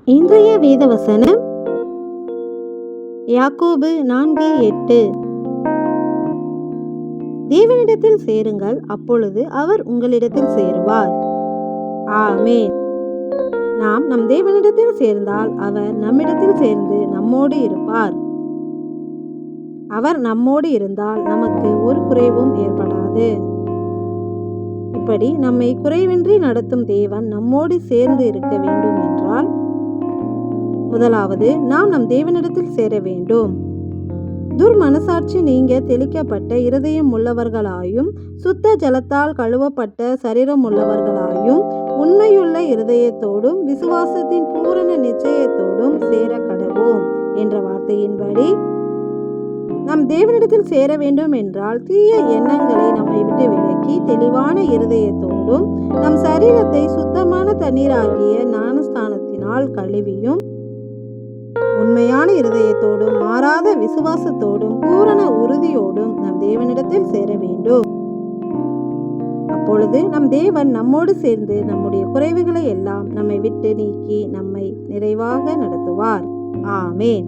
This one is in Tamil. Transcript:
இன்றைய வேதவசனம் யாக்கோபு 4:8. தேவனிடத்தில் சேருங்கள், அப்பொழுது அவர் உங்களிடத்தில் சேருவார். ஆமென். நாம் நம் தேவனிடத்தில் சேர்ந்தால் அவர் நம்மிடத்தில் சேர்ந்து நம்மோடு இருப்பார். அவர் நம்மோடு இருந்தால் நமக்கு ஒரு குறைவும் ஏற்படாது. இப்படி நம்மை குறைவின்றி நடத்தும் தேவன் நம்மோடு சேர்ந்து இருக்க வேண்டும் என்றால், முதலாவது நாம் நம் தேவனிடத்தில் சேர வேண்டும். துர்மனசாட்சி நீங்க தெளிக்கப்பட்ட இருதயம் உள்ளவர்களாயும், சுத்த ஜலத்தால் கழுவப்பட்ட சரீரம் உள்ளவர்களாயும், உண்மையுள்ள இருதயத்தோடும் விசுவாசத்தின் பூரண நிச்சயத்தோடும் சேர கடவோம் என்ற வார்த்தையின்படி நம் தேவனிடத்தில் சேர வேண்டும் என்றால், தீய எண்ணங்களை நம்மை விட்டு விலக்கி தெளிவான இருதயத்தோடும் நம் சரீரத்தை சுத்தமான தண்ணீராகிய ஞானஸ்தானத்தினால் கழுவியும், உண்மையான இருதயத்தோடும் மாறாத விசுவாசத்தோடும் பூரண உறுதியோடும் நம் தேவனிடத்தில் சேர வேண்டும். அப்பொழுது நம் தேவன் நம்மோடு சேர்ந்து நம்முடைய குறைவுகளை எல்லாம் நம்மை விட்டு நீக்கி நம்மை நிறைவாக நடத்துவார். ஆமென்.